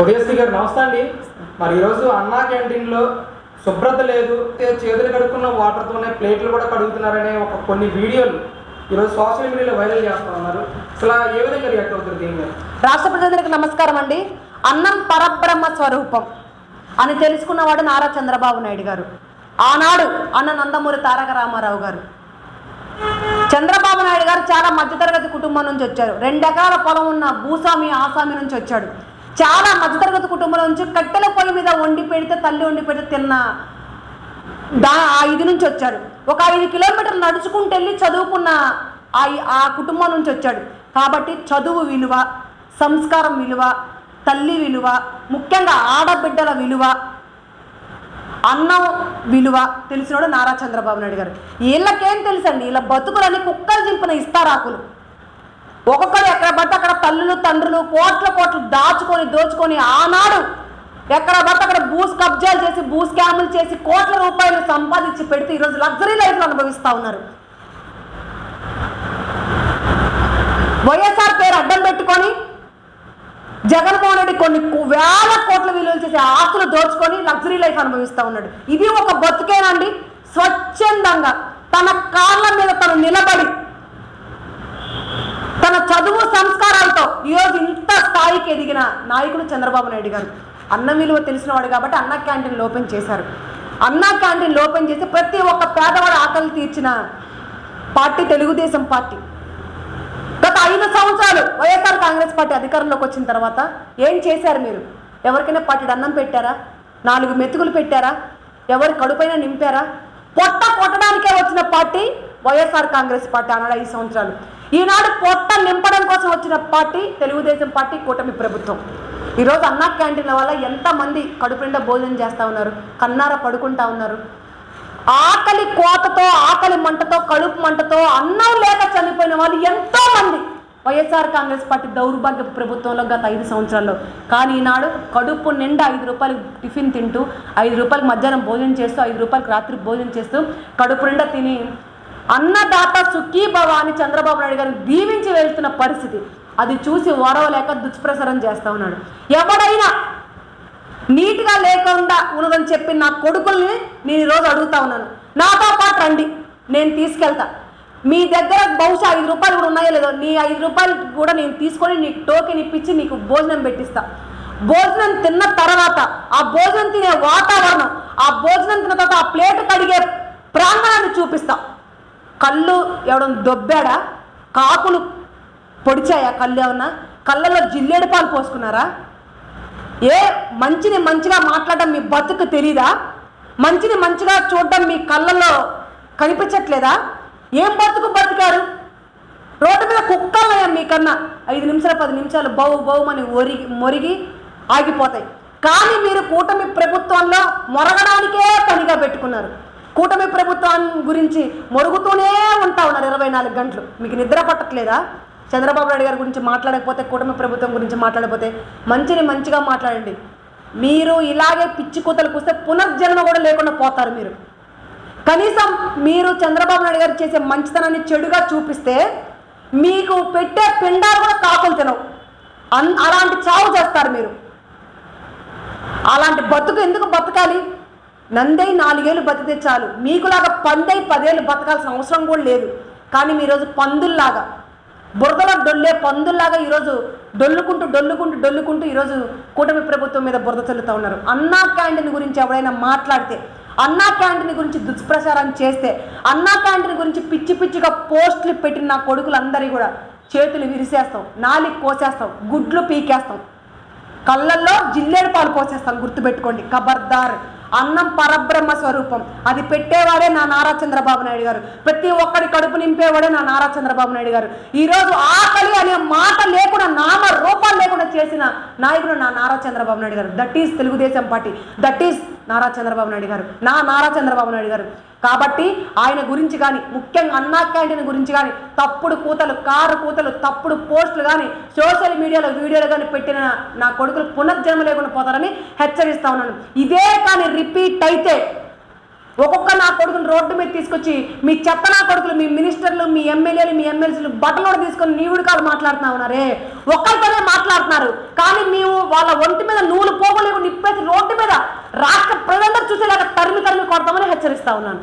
ఉదయశ్రీ గారు నమస్తే అండి. మరి ఈరోజు అన్నా క్యాంటీన్లో శుభ్రత లేదు, చేతులు కడుక్కున్న వాటర్తోనే ప్లేట్లు కూడా కడుగుతున్నారనే కొన్ని వీడియోలు ఈరోజు సోషల్ మీడియాలో వైరల్ చేస్తూ ఉన్నారు. అసలు ఏ విధంగా రియాక్ట్ అవుతుంది దీని మీద? రాష్ట్ర ప్రజలకు నమస్కారం అండి. అన్నం పరబ్రహ్మ స్వరూపం అని తెలుసుకున్నవాడు నారా చంద్రబాబు నాయుడు గారు. ఆనాడు అన్న నందమూరి తారక రామారావు గారు. చంద్రబాబు నాయుడు గారు చాలా మధ్యతరగతి కుటుంబం నుంచి వచ్చారు. 2 ఎకరాల పొలం ఉన్న భూస్వామి ఆసామి నుంచి వచ్చాడు. చాలా మధ్యతరగతి కుటుంబం నుంచి కట్టెల పొయ్యి మీద వండి పెడితే తల్లి వండి పెడితే తిన్న ఇది నుంచి వచ్చాడు. ఒక 5 కిలోమీటర్లు నడుచుకుంటూ వెళ్ళి చదువుకున్న ఆ కుటుంబం నుంచి వచ్చాడు. కాబట్టి చదువు విలువ, సంస్కారం విలువ, తల్లి విలువ, ముఖ్యంగా ఆడబిడ్డల విలువ, అన్నం విలువ తెలిసినోడు నారా చంద్రబాబు నాయుడు గారు. వీళ్ళకేం తెలుసండి? వీళ్ళ బతుకులని కుక్కలు చింపిన ఇస్తారాకులు. ఒక్కొక్కరు ఎక్కడ పడితే అక్కడ తల్లులు తండ్రులు కోట్లు దోచుకొని ఆనాడు ఎక్కడ పడితే అక్కడ భూస్ కబ్జాలు చేసి భూ స్కాములు చేసి కోట్ల రూపాయలు సంపాదించి పెడితే ఈరోజు లగ్జరీ లైఫ్లు అనుభవిస్తూ ఉన్నారు. వైఎస్ఆర్ పేరు అడ్డం పెట్టుకొని జగన్మోహన్ రెడ్డి కొన్ని వేల కోట్ల విలువలు చేసి ఆస్తులు దోచుకొని లగ్జరీ లైఫ్ అనుభవిస్తూ ఉన్నాడు. ఇది ఒక బతుకేనండి? స్వచ్ఛందంగా తన కాళ్ళ మీద తను నిలబడి తన చదువు సంస్కారాలతో ఈరోజు ఇంత స్థాయికి ఎదిగిన నాయకుడు చంద్రబాబు నాయుడు గారు. అన్నం విలువ తెలిసినవాడు కాబట్టి అన్నా క్యాంటీన్లు ఓపెన్ చేశారు. అన్నా క్యాంటీన్లు ఓపెన్ చేసి ప్రతి ఒక్క పేదవాడు ఆకలి తీర్చిన పార్టీ తెలుగుదేశం పార్టీ. గత 5 సంవత్సరాలు వైఎస్ఆర్ కాంగ్రెస్ పార్టీ అధికారంలోకి వచ్చిన తర్వాత ఏం చేశారు మీరు? ఎవరికైనా పట్టెడు అన్నం పెట్టారా? 4 మెతుకులు పెట్టారా? ఎవరి కడుపైనా నింపారా? పొట్ట కొట్టడానికే వచ్చిన పార్టీ వైఎస్ఆర్ కాంగ్రెస్ పార్టీ ఆనాడు 5 సంవత్సరాలు. ఈనాడు పొట్ట నింపడం కోసం వచ్చిన పార్టీ తెలుగుదేశం పార్టీ, కూటమి ప్రభుత్వం. ఈరోజు అన్నా క్యాంటీన్ల వల్ల ఎంతమంది కడుపు నిండా భోజనం చేస్తూ ఉన్నారు, కన్నార పడుకుంటా ఉన్నారు. ఆకలి కోతతో, ఆకలి మంటతో, కడుపు మంటతో అన్నం లేక చనిపోయిన వాళ్ళు ఎంతో మంది వైఎస్ఆర్ కాంగ్రెస్ పార్టీ దౌర్భాగ్య ప్రభుత్వంలో గత 5 సంవత్సరాల్లో. కానీ ఈనాడు కడుపు నిండా 5 రూపాయలు టిఫిన్ తింటూ, 5 రూపాయలకు మధ్యాహ్నం భోజనం చేస్తూ, 5 రూపాయలకు రాత్రి భోజనం చేస్తూ కడుపు నిండా తిని అన్నదాత సుఖీభవ అని చంద్రబాబు నాయుడు గారిని దీవించి వెళ్తున్న పరిస్థితి. అది చూసి ఓరవలేక దుష్ప్రచారం చేస్తూ ఉన్నాడు. ఎవడైనా నీట్గా లేకుండా ఉన్నదని చెప్పి నా కొడుకుల్ని నేను ఈరోజు అడుగుతా ఉన్నాను, నాతో పాటు రండి, నేను తీసుకెళ్తా. మీ దగ్గర బహుశా 5 రూపాయలు కూడా ఉన్నాయో లేదో, నీ 5 రూపాయలు కూడా నేను తీసుకొని నీకు టోకెన్ ఇప్పించి నీకు భోజనం పెట్టిస్తా. భోజనం తిన్న తర్వాత ఆ భోజనం తినే వాతావరణం, ఆ భోజనం తిన్న తర్వాత ఆ ప్లేట్ కడిగే ప్రాంగణాన్ని చూపిస్తా. కళ్ళు ఎవడన్నా దొబ్బాడా? కాకులు పొడిచాయా? కళ్ళు ఏమన్నా కళ్ళలో జిల్లేడు పాలు పోసుకున్నారా? ఏ మంచిని మంచిగా మాట్లాడడం మీ బతుకు తెలీదా? మంచిని మంచిగా చూడడం మీ కళ్ళల్లో కనిపించట్లేదా? ఏం బతుకారు? రోడ్డు మీద కుక్కలు మీకన్నా 5 నిమిషాలు 10 నిమిషాలు బౌమని మొరిగి ఆగిపోతాయి. కానీ మీరు కూటమి ప్రభుత్వంలో మొరగడానికే పనిగా పెట్టుకున్నారు. కూటమి ప్రభుత్వం గురించి మొరుగుతూనే ఉంటా ఉన్నారు 24 గంటలు. మీకు నిద్ర పట్టట్లేదా? చంద్రబాబు నాయుడు గారి గురించి మాట్లాడకపోతే, కూటమి ప్రభుత్వం గురించి మాట్లాడకపోతే మంచిని మంచిగా మాట్లాడండి. మీరు ఇలాగే పిచ్చి కూతలు కూస్తే పునర్జన్మ కూడా లేకుండా పోతారు. మీరు కనీసం మీరు చంద్రబాబు నాయుడు గారు చేసే మంచితనాన్ని చెడుగా చూపిస్తే మీకు పెట్టే పిండాలు కూడా కాకులు తినవు. అలాంటి చావు చేస్తారు మీరు. అలాంటి బతుకు ఎందుకు బతకాలి? నందై 4 ఏళ్ళు బతికితే చాలు. మీకులాగా పందై 10 ఏళ్ళు బతకాల్సిన అవసరం కూడా లేదు. కానీ మీ ఈరోజు పందుల్లాగా, బురదలో డొల్లే పందుల్లాగా ఈరోజు డొల్లుకుంటూ ఈరోజు కూటమి ప్రభుత్వం మీద బురద చల్లుతూ ఉన్నారు. అన్నా క్యాంటీన్ గురించి ఎవరైనా మాట్లాడితే, అన్నా క్యాంటీన్ గురించి దుష్ప్రచారం చేస్తే, అన్నా క్యాంటీన్ గురించి పిచ్చిగా పోస్టులు పెట్టిన నా కొడుకులందరి కూడా చేతులు విరిసేస్తాం, నాలికి కోసేస్తాం, గుడ్లు పీకేస్తాం, కళ్ళల్లో జిల్లేడు పాలు పోసేస్తాం. గుర్తుపెట్టుకోండి, ఖబర్దార్. అన్నం పరబ్రహ్మ స్వరూపం. అది పెట్టేవాడే నా నారా చంద్రబాబు నాయుడు గారు. ప్రతి ఒక్కడి కడుపు నింపేవాడే నా నారా చంద్రబాబు నాయుడు గారు. ఈరోజు ఆకలి అనే మాట లేకుండా, నామ రూపాలు లేకుండా చేసిన నాయకుడు నా నారా చంద్రబాబు నాయుడు గారు. That is Telugu Desam party, that is Nara Chandrababu Naidu గారు, నా నారా చంద్రబాబు నాయుడు గారు. కాబట్టి ఆయన గురించి కానీ, ముఖ్యంగా అన్నా క్యాంటీన్ గురించి కానీ తప్పుడు కూతలు, కారు కూతలు, తప్పుడు పోస్టులు కానీ సోషల్ మీడియాలో వీడియోలు కానీ పెట్టిన నా కొడుకులు పునర్జన్మ లేకుండా పోతారని హెచ్చరిస్తా ఉన్నాను. ఇదే కానీ రిపీట్ అయితే ఒక్కొక్క నా కొడుకుని రోడ్డు మీద తీసుకొచ్చి మీ చెత్త నా కొడుకులు, మీ మినిస్టర్లు, మీ ఎమ్మెల్యేలు, మీ ఎమ్మెల్సీలు బట్టలు కూడా తీసుకొని నీవుడు కాదు మాట్లాడుతున్నా ఉన్నారే. ఒక్కరితోనే మాట్లాడుతున్నారు, కానీ మేము వాళ్ళ ఒంటి మీద నూలు పోగలేకుండా నిప్పేసి రోడ్డు మీద రాష్ట్ర ప్రజలందరూ చూసేలాగా తరిమి కొడతామని హెచ్చరిస్తా ఉన్నాను.